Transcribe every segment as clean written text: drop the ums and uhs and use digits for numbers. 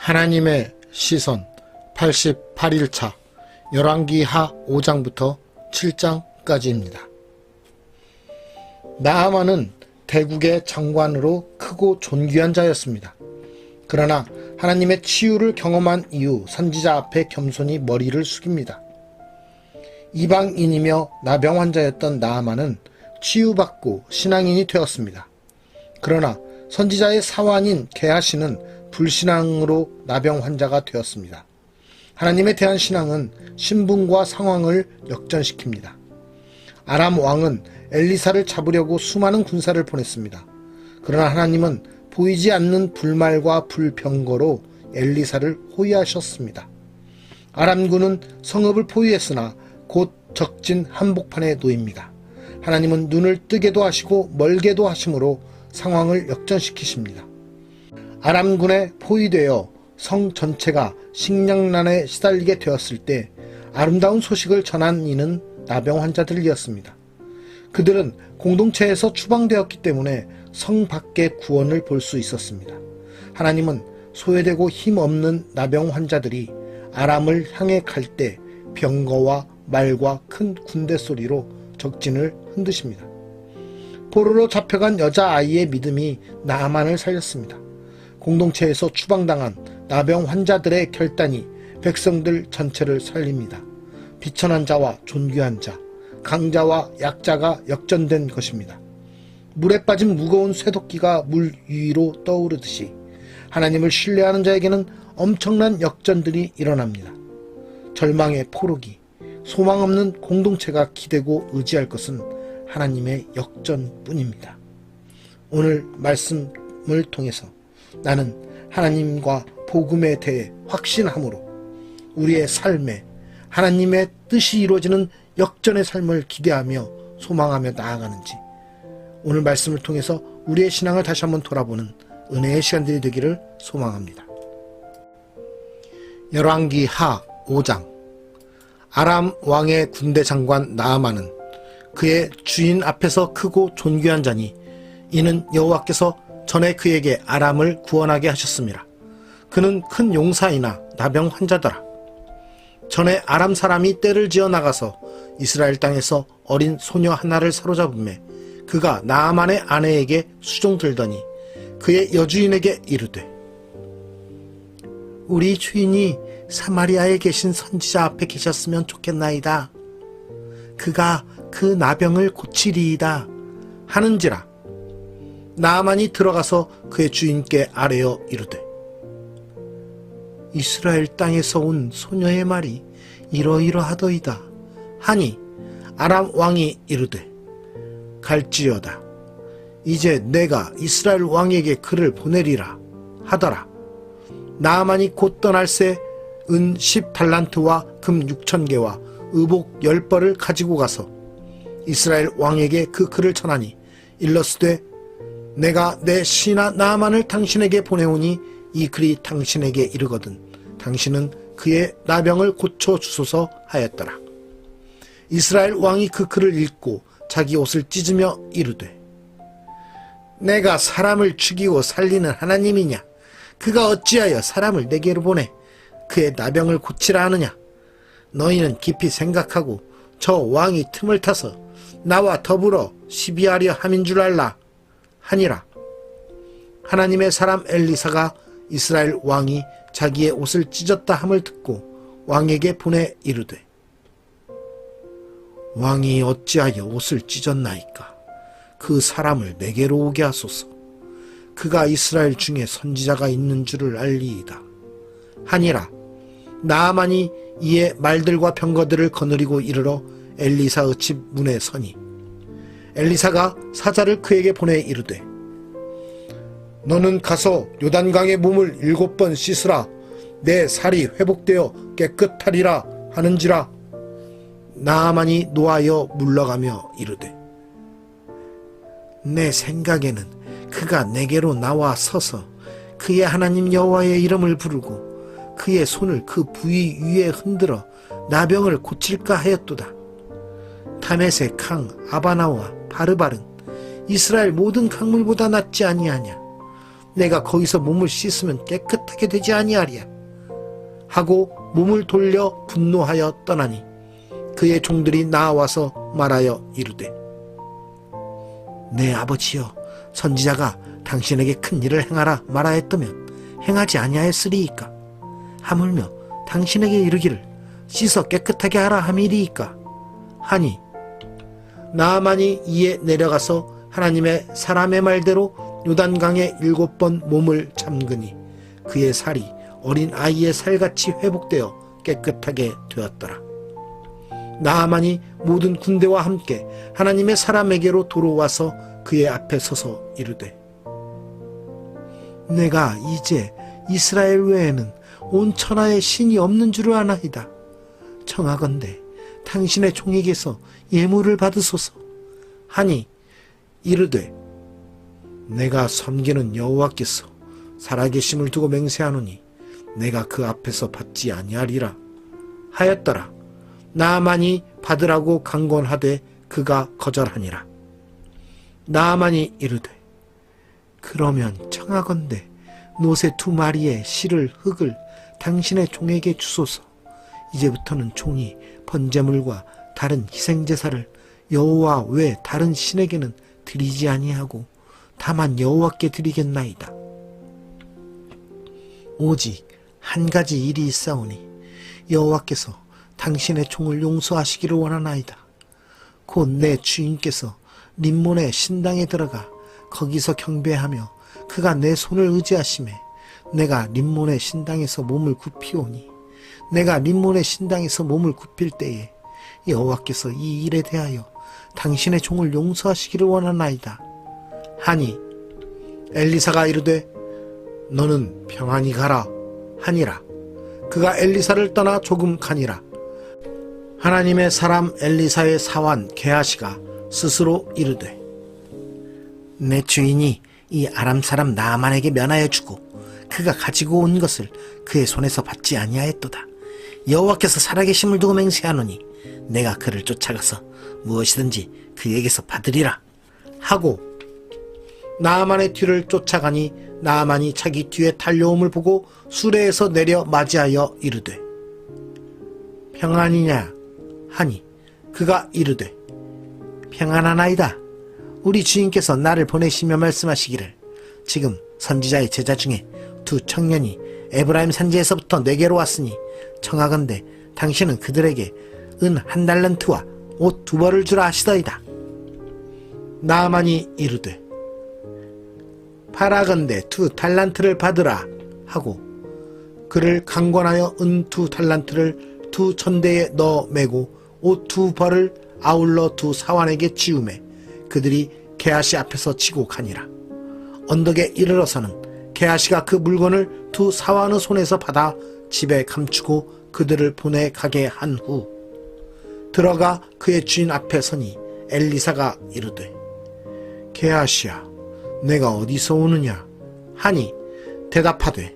하나님의 시선 88일차 열왕기하 5장부터 7장까지입니다. 나아만은 대국의 장관으로 크고 존귀한 자였습니다. 그러나 하나님의 치유를 경험한 이후 선지자 앞에 겸손히 머리를 숙입니다. 이방인이며 나병 환자였던 나아만은 치유받고 신앙인이 되었습니다. 그러나 선지자의 사환인 게하시는 불신앙으로 나병 환자가 되었습니다. 하나님에 대한 신앙은 신분과 상황을 역전시킵니다. 아람 왕은 엘리사를 잡으려고 수많은 군사를 보냈습니다. 그러나 하나님은 보이지 않는 불말과 불병거로 엘리사를 호위하셨습니다. 아람군은 성읍을 포위했으나 곧 적진 한복판에 놓입니다. 하나님은 눈을 뜨게도 하시고 멀게도 하심으로 상황을 역전시키십니다. 아람군에 포위되어 성 전체가 식량난에 시달리게 되었을 때 아름다운 소식을 전한 이는 나병 환자들이었습니다. 그들은 공동체에서 추방되었기 때문에 성 밖의 구원을 볼 수 있었습니다. 하나님은 소외되고 힘없는 나병 환자들이 아람을 향해 갈 때 병거와 말과 큰 군대 소리로 적진을 흔드십니다. 포로로 잡혀간 여자아이의 믿음이 나아만을 살렸습니다. 공동체에서 추방당한 나병 환자들의 결단이 백성들 전체를 살립니다. 비천한 자와 존귀한 자, 강자와 약자가 역전된 것입니다. 물에 빠진 무거운 쇠도끼가 물 위로 떠오르듯이 하나님을 신뢰하는 자에게는 엄청난 역전들이 일어납니다. 절망의 포로기, 소망 없는 공동체가 기대고 의지할 것은 하나님의 역전뿐입니다. 오늘 말씀을 통해서 나는 하나님과 복음에 대해 확신함으로 우리의 삶에 하나님의 뜻이 이루어지는 역전의 삶을 기대하며 소망하며 나아가는지 오늘 말씀을 통해서 우리의 신앙을 다시 한번 돌아보는 은혜의 시간들이 되기를 소망합니다. 열왕기하 5장. 아람 왕의 군대 장관 나아만은 그의 주인 앞에서 크고 존귀한 자니 이는 여호와께서 전에 그에게 아람을 구원하게 하셨습니다. 그는 큰 용사이나 나병 환자더라. 전에 아람 사람이 떼를 지어 나가서 이스라엘 땅에서 어린 소녀 하나를 사로잡음에 그가 나아만의 아내에게 수종들더니 그의 여주인에게 이르되 우리 주인이 사마리아에 계신 선지자 앞에 계셨으면 좋겠나이다. 그가 그 나병을 고치리이다 하는지라. 나아만이 들어가서 그의 주인께 아뢰어 이르되 이스라엘 땅에서 온 소녀의 말이 이러이러하더이다 하니 아람 왕이 이르되 갈지어다. 이제 내가 이스라엘 왕에게 그를 보내리라 하더라. 나아만이 곧 떠날새 은 10달란트와 금 6,000개와 의복 10벌을 가지고 가서 이스라엘 왕에게 그 글을 전하니 일러스되 내가 내 신하 나아만을 당신에게 보내오니 이 글이 당신에게 이르거든 당신은 그의 나병을 고쳐주소서 하였더라. 이스라엘 왕이 그 글을 읽고 자기 옷을 찢으며 이르되 내가 사람을 죽이고 살리는 하나님이냐? 그가 어찌하여 사람을 내게로 보내 그의 나병을 고치라 하느냐? 너희는 깊이 생각하고 저 왕이 틈을 타서 나와 더불어 시비하려 함인 줄 알라 하니라. 하나님의 사람 엘리사가 이스라엘 왕이 자기의 옷을 찢었다 함을 듣고 왕에게 보내 이르되 왕이 어찌하여 옷을 찢었나이까? 그 사람을 내게로 오게 하소서. 그가 이스라엘 중에 선지자가 있는 줄을 알리이다 하니라. 나아만이 이에 말들과 병거들을 거느리고 이르러 엘리사의 집 문에 서니 엘리사가 사자를 그에게 보내 이르되 너는 가서 요단강에 몸을 7번 씻으라. 내 살이 회복되어 깨끗하리라 하는지라. 나아만이 노하여 물러가며 이르되 내 생각에는 그가 내게로 나와 서서 그의 하나님 여호와의 이름을 부르고 그의 손을 그 부위 위에 흔들어 나병을 고칠까 하였도다. 다메섹 강 아바나와 바르발은 이스라엘 모든 강물보다 낫지 아니하냐. 내가 거기서 몸을 씻으면 깨끗하게 되지 아니하리야. 하고 몸을 돌려 분노하여 떠나니 그의 종들이 나와서 말하여 이르되 내 아버지여 선지자가 당신에게 큰 일을 행하라 말하였다면 행하지 아니하였으리이까. 하물며 당신에게 이르기를 씻어 깨끗하게 하라 함이리이까 하니 나아만이 이에 내려가서 하나님의 사람의 말대로 요단강에 7번 몸을 잠그니 그의 살이 어린 아이의 살같이 회복되어 깨끗하게 되었더라. 나아만이 모든 군대와 함께 하나님의 사람에게로 돌아와서 그의 앞에 서서 이르되 내가 이제 이스라엘 외에는 온 천하에 신이 없는 줄을 아나이다. 청하건대 당신의 종에게서 예물을 받으소서 하니 이르되 내가 섬기는 여호와께서 살아계심을 두고 맹세하노니 내가 그 앞에서 받지 아니하리라 하였더라. 나아만이 받으라고 강권하되 그가 거절하니라. 나아만이 이르되 그러면 청하건대 노새 2마리의 실을 흙을 당신의 종에게 주소서. 이제부터는 종이 번제물과 다른 희생제사를 여호와 외 다른 신에게는 드리지 아니하고 다만 여호와께 드리겠나이다. 오직 한 가지 일이 있사오니 여호와께서 당신의 종을 용서하시기를 원하나이다. 곧 내 주인께서 림몬의 신당에 들어가 거기서 경배하며 그가 내 손을 의지하심에 내가 림몬의 신당에서 몸을 굽히오니 내가 림몬의 신당에서 몸을 굽힐 때에 여호와께서 이 일에 대하여 당신의 종을 용서하시기를 원하나이다. 하니 엘리사가 이르되 너는 평안히 가라 하니라. 그가 엘리사를 떠나 조금 가니라. 하나님의 사람 엘리사의 사환 게하시가 스스로 이르되 내 주인이 이 아람 사람 나아만에게 면하여 주고 그가 가지고 온 것을 그의 손에서 받지 아니하였도다. 여호와께서 살아계심을 두고 맹세하노니 내가 그를 쫓아가서 무엇이든지 그에게서 받으리라 하고 나아만의 뒤를 쫓아가니 나아만이 자기 뒤에 달려옴을 보고 수레에서 내려 맞이하여 이르되 평안이냐 하니 그가 이르되 평안하나이다. 우리 주인께서 나를 보내시며 말씀하시기를 지금 선지자의 제자 중에 2 청년이 에브라임 산지에서부터 내게로 왔으니 청하건대 당신은 그들에게 은 1달란트와 옷 2벌을 주라 하시더이다. 나아만이 이르되 바라건대 2달란트를 받으라 하고 그를 강권하여 은 2달란트를 2 전대에 넣어 매고 옷 2벌을 아울러 2 사환에게 지우매 그들이 게하시 앞에서 치고 가니라. 언덕에 이르러서는 게하시가 그 물건을 2 사환의 손에서 받아 집에 감추고 그들을 보내 가게 한 후 들어가 그의 주인 앞에 서니 엘리사가 이르되 게하시야 내가 어디서 오느냐 하니 대답하되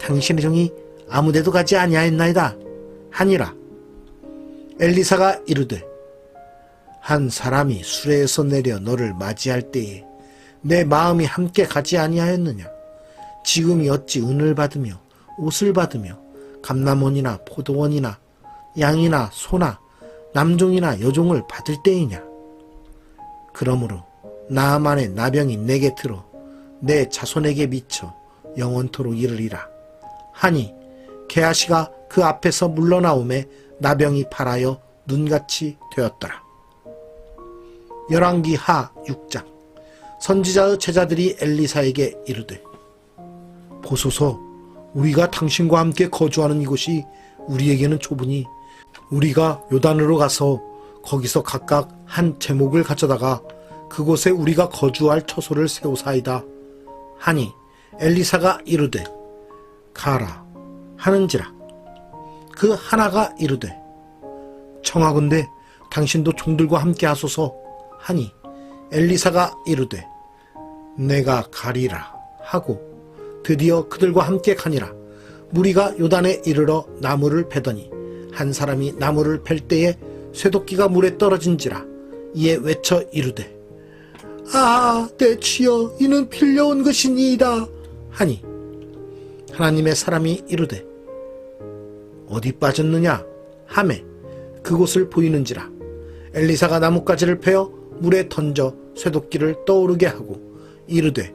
당신의 종이 아무데도 가지 아니하였나이다 하니라. 엘리사가 이르되 한 사람이 수레에서 내려 너를 맞이할 때에 내 마음이 함께 가지 아니하였느냐. 지금이 어찌 은을 받으며 옷을 받으며 감람원이나 포도원이나 양이나 소나 남종이나 여종을 받을 때이냐. 그러므로 나아만의 나병이 내게 들어 내 자손에게 미쳐 영원토록 이르리라 하니 게하시가 그 앞에서 물러나오매 나병이 발하여 눈같이 되었더라. 열왕기 하 6장. 선지자의 제자들이 엘리사에게 이르되 보소서 우리가 당신과 함께 거주하는 이곳이 우리에게는 좁으니 우리가 요단으로 가서 거기서 각각 한 제목을 가져다가 그곳에 우리가 거주할 처소를 세우사이다 하니 엘리사가 이르되 가라 하는지라. 그 하나가 이르되 청하건대 당신도 종들과 함께 하소서 하니 엘리사가 이르되 내가 가리라 하고 드디어 그들과 함께 가니라. 무리가 요단에 이르러 나무를 베더니 한 사람이 나무를 벨 때에 쇠도끼가 물에 떨어진지라. 이에 외쳐 이르되 아, 내 주여, 이는 빌려온 것이니이다. 하니 하나님의 사람이 이르되 어디 빠졌느냐 하매 그곳을 보이는지라. 엘리사가 나뭇가지를 베어 물에 던져 쇠도끼를 떠오르게 하고 이르되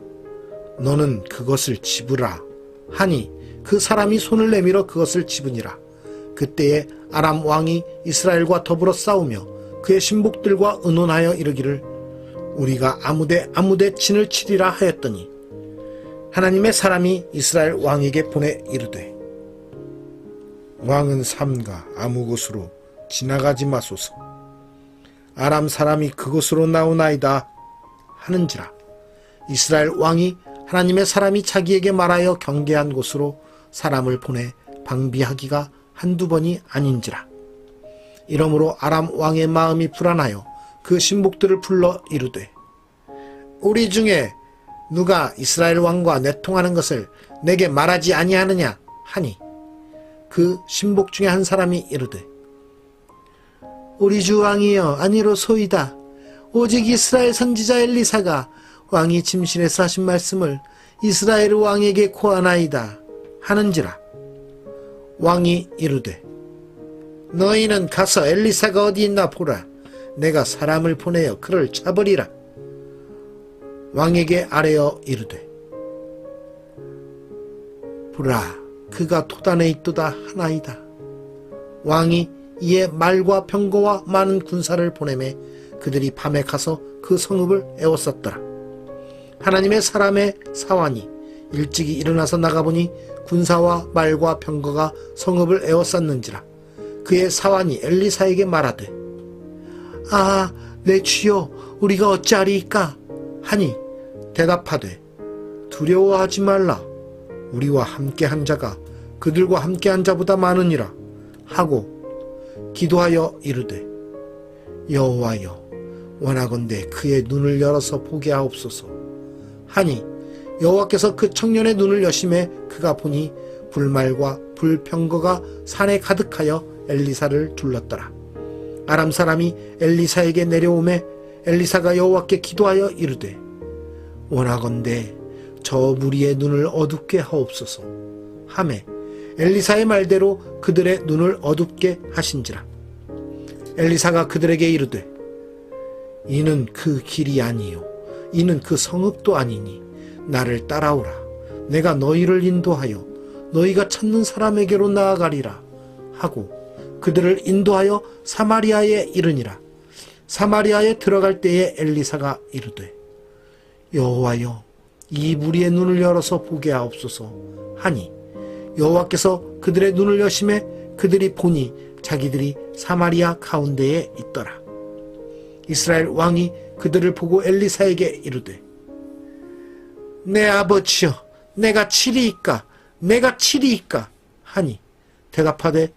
너는 그것을 집으라 하니 그 사람이 손을 내밀어 그것을 집으니라. 그때에 아람 왕이 이스라엘과 더불어 싸우며 그의 신복들과 의논하여 이르기를 우리가 아무데 진을 치리라 하였더니 하나님의 사람이 이스라엘 왕에게 보내 이르되 왕은 삼가 아무 곳으로 지나가지 마소서. 아람 사람이 그곳으로 나오나이다 하는지라. 이스라엘 왕이 하나님의 사람이 자기에게 말하여 경계한 곳으로 사람을 보내 방비하기가 한두 번이 아닌지라. 이러므로 아람 왕의 마음이 불안하여 그 신복들을 불러 이르되 우리 중에 누가 이스라엘 왕과 내통하는 것을 내게 말하지 아니하느냐 하니 그 신복 중에 한 사람이 이르되 우리 주 왕이여 아니로소이다. 오직 이스라엘 선지자 엘리사가 왕이 침실에서 하신 말씀을 이스라엘 왕에게 고하나이다 하는지라. 왕이 이르되 너희는 가서 엘리사가 어디 있나 보라. 내가 사람을 보내어 그를 잡으리라. 왕에게 아뢰어 이르되 보라 그가 도단에 있도다 하나이다. 왕이 이에 말과 병거와 많은 군사를 보내매 그들이 밤에 가서 그 성읍을 에워쌌더라. 하나님의 사람의 사환이 일찍이 일어나서 나가보니 군사와 말과 병거가 성읍을 에워쌌는지라. 그의 사환이 엘리사에게 말하되 아, 내 주여 우리가 어찌하리이까 하니 대답하되 두려워하지 말라. 우리와 함께한 자가 그들과 함께한 자보다 많으니라 하고 기도하여 이르되 여호와여 원하건대 그의 눈을 열어서 보게 하옵소서 하니 여호와께서 그 청년의 눈을 여심해 그가 보니 불말과 불병거가 산에 가득하여 엘리사를 둘렀더라. 아람 사람이 엘리사에게 내려오매 엘리사가 여호와께 기도하여 이르되 원하건대 저 무리의 눈을 어둡게 하옵소서 하매 엘리사의 말대로 그들의 눈을 어둡게 하신지라. 엘리사가 그들에게 이르되 이는 그 길이 아니요 이는 그 성읍도 아니니 나를 따라오라. 내가 너희를 인도하여 너희가 찾는 사람에게로 나아가리라 하고 그들을 인도하여 사마리아에 이르니라. 사마리아에 들어갈 때에 엘리사가 이르되 여호와여 이 무리의 눈을 열어서 보게 하옵소서 하니 여호와께서 그들의 눈을 여심해 그들이 보니 자기들이 사마리아 가운데에 있더라. 이스라엘 왕이 그들을 보고 엘리사에게 이르되 내 아버지여 내가 치리이까 내가 치리이까 하니 대답하되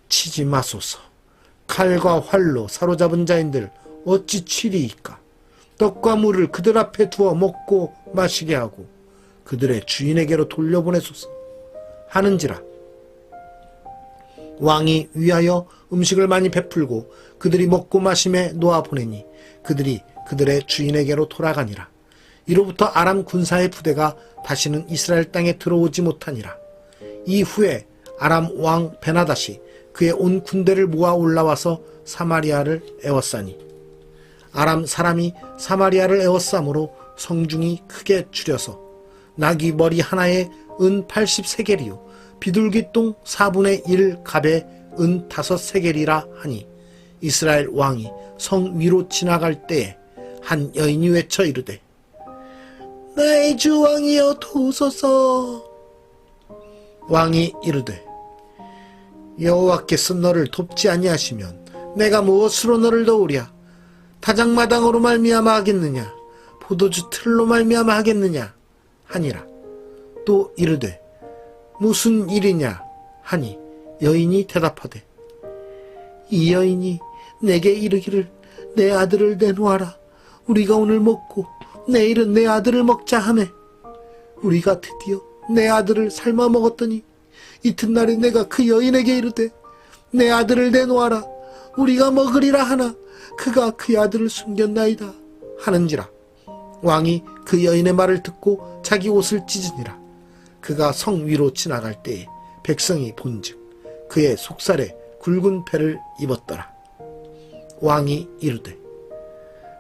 치지 마소서. 칼과 활로 사로잡은 자인들 어찌 치리이까. 떡과 물을 그들 앞에 두어 먹고 마시게 하고 그들의 주인에게로 돌려보내소서 하는지라. 왕이 위하여 음식을 많이 베풀고 그들이 먹고 마심에 놓아 보내니 그들이 그들의 주인에게로 돌아가니라. 이로부터 아람 군사의 부대가 다시는 이스라엘 땅에 들어오지 못하니라. 이후에 아람 왕 베나닷이 그의 온 군대를 모아 올라와서 사마리아를 에워싸니 아람 사람이 사마리아를 에워싸므로 성중이 크게 줄여서 나귀 머리 하나에 은 80세겔이요 비둘기똥 4분의 1 갑에 은 5세겔이라 하니 이스라엘 왕이 성 위로 지나갈 때에 한 여인이 외쳐 이르되 나의 주 왕이여 도우소서. 왕이 이르되 여호와께서 너를 돕지 아니하시면 내가 무엇으로 너를 도우랴. 타작마당으로 말미암아 하겠느냐 포도주 틀로 말미암아 하겠느냐 하니라. 또 이르되 무슨 일이냐 하니 여인이 대답하되 이 여인이 내게 이르기를 내 아들을 내놓아라. 우리가 오늘 먹고 내일은 내 아들을 먹자 하매 우리가 드디어 내 아들을 삶아 먹었더니 이튿날에 내가 그 여인에게 이르되 내 아들을 내놓아라. 우리가 먹으리라 하나 그가 그 아들을 숨겼나이다 하는지라. 왕이 그 여인의 말을 듣고 자기 옷을 찢으니라. 그가 성 위로 지나갈 때에 백성이 본즉 그의 속살에 굵은 패를 입었더라. 왕이 이르되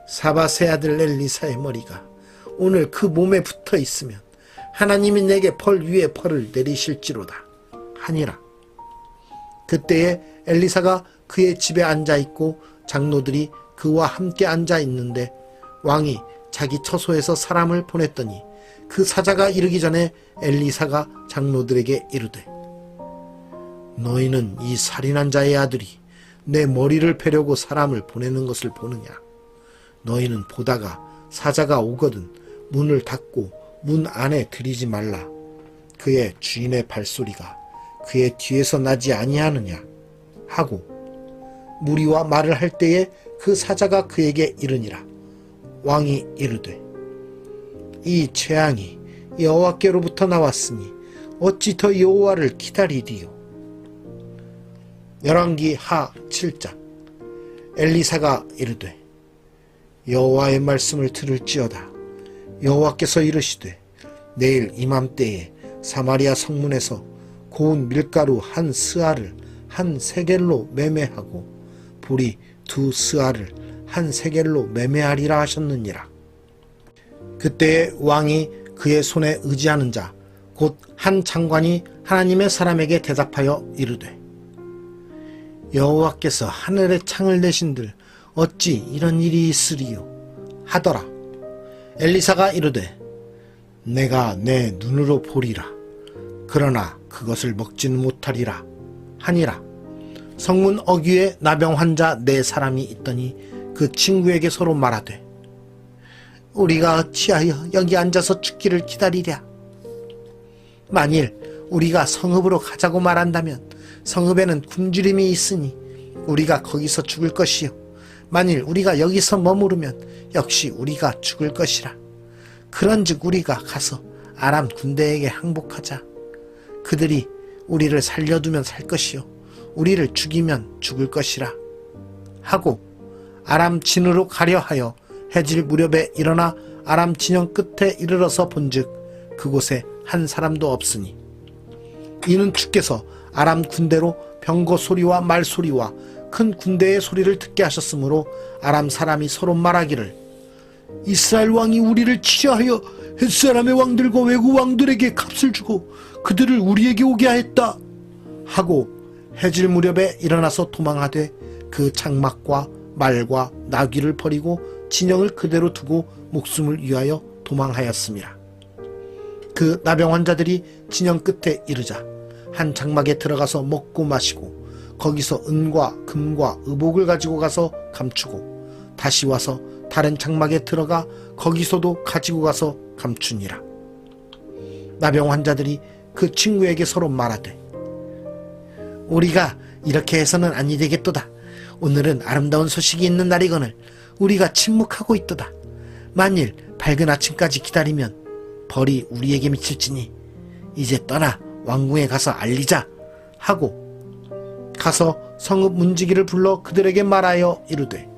사밧의 아들 엘리사의 머리가 오늘 그 몸에 붙어 있으면 하나님이 내게 벌 위에 벌을 내리실지로다 하니라. 그때에 엘리사가 그의 집에 앉아 있고 장로들이 그와 함께 앉아 있는데 왕이 자기 처소에서 사람을 보냈더니 그 사자가 이르기 전에 엘리사가 장로들에게 이르되 너희는 이 살인한 자의 아들이 내 머리를 베려고 사람을 보내는 것을 보느냐? 너희는 보다가 사자가 오거든 문을 닫고 문 안에 들이지 말라. 그의 주인의 발소리가 그의 뒤에서 나지 아니하느냐? 하고 무리와 말을 할 때에 그 사자가 그에게 이르니라. 왕이 이르되 이 재앙이 여호와께로부터 나왔으니 어찌 더 여호와를 기다리리요. 열왕기 하 7장. 엘리사가 이르되 여호와의 말씀을 들을지어다. 여호와께서 이르시되 내일 이맘때에 사마리아 성문에서 고운 밀가루 한 스아를 한 세겔로 매매하고 보리 2스아를 한 세겔로 매매하리라 하셨느니라. 그때에 왕이 그의 손에 의지하는 자 곧 한 장관이 하나님의 사람에게 대답하여 이르되 여호와께서 하늘의 창을 내신들 어찌 이런 일이 있으리요 하더라. 엘리사가 이르되 내가 내 눈으로 보리라. 그러나 그것을 먹지는 못하리라 하니라. 성문 어귀에 나병 환자 4사람이 있더니 그 친구에게 서로 말하되 우리가 어찌하여 여기 앉아서 죽기를 기다리랴. 만일 우리가 성읍으로 가자고 말한다면 성읍에는 굶주림이 있으니 우리가 거기서 죽을 것이요 만일 우리가 여기서 머무르면 역시 우리가 죽을 것이라. 그런즉 우리가 가서 아람 군대에게 항복하자. 그들이 우리를 살려두면 살 것이요 우리를 죽이면 죽을 것이라 하고 아람 진으로 가려 하여 해질 무렵에 일어나 아람 진영 끝에 이르러서 본즉 그곳에 한 사람도 없으니 이는 주께서 아람 군대로 병거 소리와 말 소리와 큰 군대의 소리를 듣게 하셨으므로 아람 사람이 서로 말하기를 이스라엘 왕이 우리를 치려하여 햇사람의 왕들과 외국 왕들에게 값을 주고 그들을 우리에게 오게 하였다 하고 해질 무렵에 일어나서 도망하되 그 장막과 말과 나귀를 버리고 진영을 그대로 두고 목숨을 위하여 도망하였습니다. 그 나병 환자들이 진영 끝에 이르자 한 장막에 들어가서 먹고 마시고 거기서 은과 금과 의복을 가지고 가서 감추고 다시 와서 다른 장막에 들어가 거기서도 가지고 가서 감추니라. 나병 환자들이 그 친구에게 서로 말하되 우리가 이렇게 해서는 아니 되겠도다. 오늘은 아름다운 소식이 있는 날이거늘 우리가 침묵하고 있도다. 만일 밝은 아침까지 기다리면 벌이 우리에게 미칠지니 이제 떠나 왕궁에 가서 알리자 하고 가서 성읍 문지기를 불러 그들에게 말하여 이르되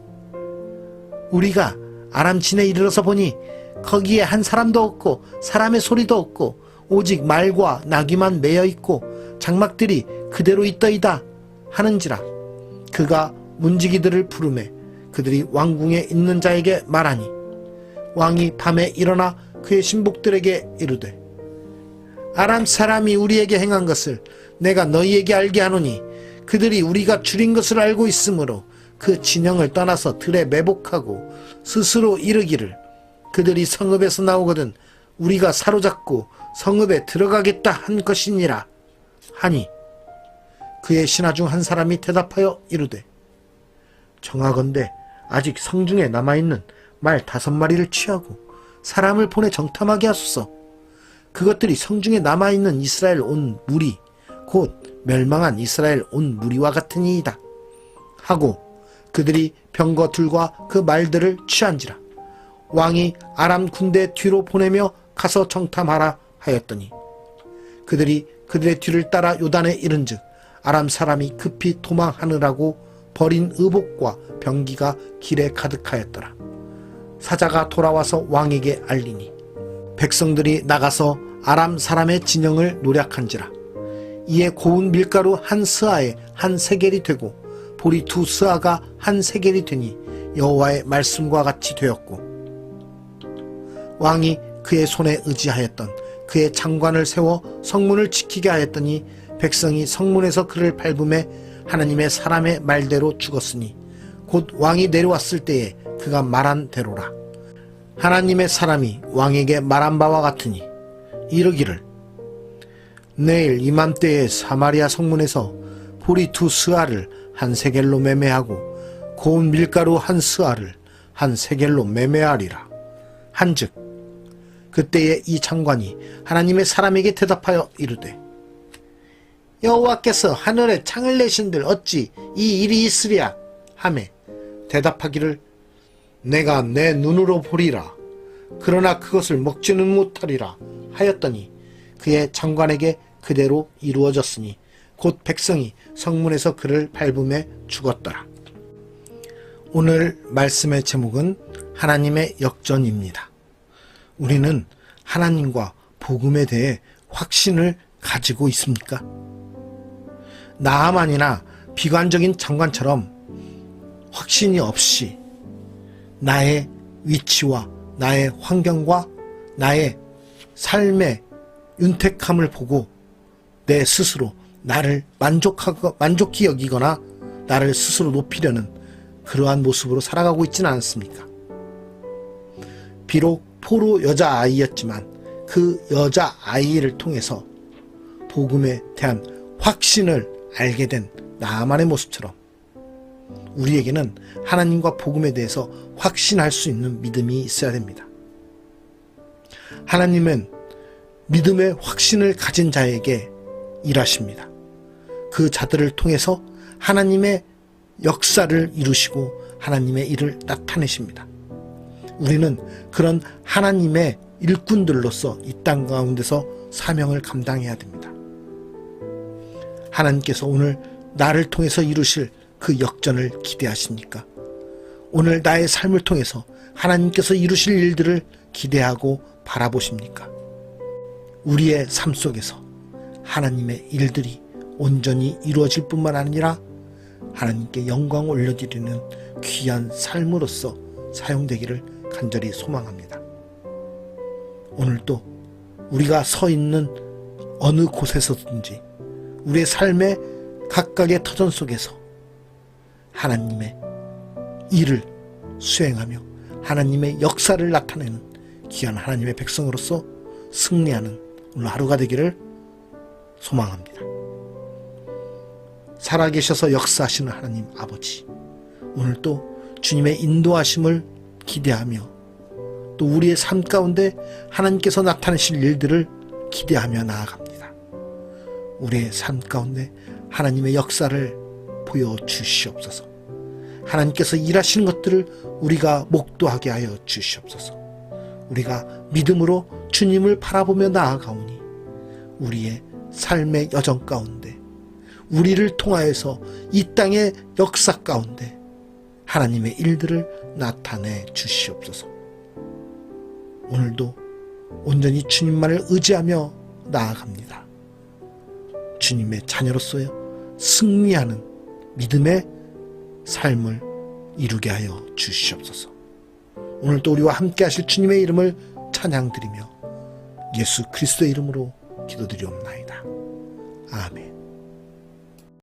우리가 아람 진에 이르러서 보니 거기에 한 사람도 없고 사람의 소리도 없고 오직 말과 나귀만 매여 있고 장막들이 그대로 있더이다 하는지라. 그가 문지기들을 부르매 그들이 왕궁에 있는 자에게 말하니 왕이 밤에 일어나 그의 신복들에게 이르되 아람 사람이 우리에게 행한 것을 내가 너희에게 알게 하노니 그들이 우리가 줄인 것을 알고 있으므로 그 진영을 떠나서 들에 매복하고 스스로 이르기를 그들이 성읍에서 나오거든 우리가 사로잡고 성읍에 들어가겠다 한 것이니라 하니 그의 신하 중 한 사람이 대답하여 이르되 정하건대 아직 성중에 남아있는 말 5마리를 취하고 사람을 보내 정탐하게 하소서. 그것들이 성중에 남아있는 이스라엘 온 무리 곧 멸망한 이스라엘 온 무리와 같으니이다 하고 그들이 병거 둘과 그 말들을 취한지라. 왕이 아람 군대 뒤로 보내며 가서 정탐하라 하였더니 그들이 그들의 뒤를 따라 요단에 이른즉 아람 사람이 급히 도망하느라고 버린 의복과 병기가 길에 가득하였더라. 사자가 돌아와서 왕에게 알리니 백성들이 나가서 아람 사람의 진영을 노략한지라. 이에 고운 밀가루 한 스아에 한 세겔이 되고 보리 두 스아가 한 세겔이 되니 여호와의 말씀과 같이 되었고, 왕이 그의 손에 의지하였던 그의 장관을 세워 성문을 지키게 하였더니 백성이 성문에서 그를 밟음에 하나님의 사람의 말대로 죽었으니 곧 왕이 내려왔을 때에 그가 말한 대로라. 하나님의 사람이 왕에게 말한 바와 같으니 이르기를, 내일 이맘때에 사마리아 성문에서 보리 두 스아를 한 세겔로 매매하고 고운 밀가루 한 스아를 한 세겔로 매매하리라 한즉, 그때에 이 장관이 하나님의 사람에게 대답하여 이르되, 여호와께서 하늘에 창을 내신들 어찌 이 일이 있으랴 하매 대답하기를, 내가 내 눈으로 보리라. 그러나 그것을 먹지는 못하리라 하였더니 그의 장관에게 그대로 이루어졌으니 곧 백성이 성문에서 그를 밟음에 죽었더라. 오늘 말씀의 제목은 하나님의 역전입니다. 우리는 하나님과 복음에 대해 확신을 가지고 있습니까? 나아만이나 비관적인 장관처럼 확신이 없이 나의 위치와 나의 환경과 나의 삶의 윤택함을 보고 내 스스로 나를 만족히 여기거나 나를 스스로 높이려는 그러한 모습으로 살아가고 있지는 않습니까? 비록 포로 여자아이였지만 그 여자아이를 통해서 복음에 대한 확신을 알게 된 나만의 모습처럼 우리에게는 하나님과 복음에 대해서 확신할 수 있는 믿음이 있어야 됩니다. 하나님은 믿음의 확신을 가진 자에게 일하십니다. 그 자들을 통해서 하나님의 역사를 이루시고 하나님의 일을 나타내십니다. 우리는 그런 하나님의 일꾼들로서 이 땅 가운데서 사명을 감당해야 됩니다. 하나님께서 오늘 나를 통해서 이루실 그 역전을 기대하십니까? 오늘 나의 삶을 통해서 하나님께서 이루실 일들을 기대하고 바라보십니까? 우리의 삶 속에서 하나님의 일들이 온전히 이루어질 뿐만 아니라 하나님께 영광을 올려드리는 귀한 삶으로서 사용되기를 간절히 소망합니다. 오늘도 우리가 서 있는 어느 곳에서든지 우리의 삶의 각각의 터전 속에서 하나님의 일을 수행하며 하나님의 역사를 나타내는 귀한 하나님의 백성으로서 승리하는 오늘 하루가 되기를 소망합니다. 살아계셔서 역사하시는 하나님 아버지, 오늘도 주님의 인도하심을 기대하며 또 우리의 삶 가운데 하나님께서 나타내실 일들을 기대하며 나아갑니다. 우리의 삶 가운데 하나님의 역사를 보여주시옵소서. 하나님께서 일하시는 것들을 우리가 목도하게 하여 주시옵소서. 우리가 믿음으로 주님을 바라보며 나아가오니 우리의 삶의 여정 가운데 우리를 통하여서 이 땅의 역사 가운데 하나님의 일들을 나타내 주시옵소서. 오늘도 온전히 주님만을 의지하며 나아갑니다. 주님의 자녀로서요 승리하는 믿음의 삶을 이루게 하여 주시옵소서. 오늘도 우리와 함께 하실 주님의 이름을 찬양드리며 예수 그리스도의 이름으로 기도드리옵나이다. 아멘.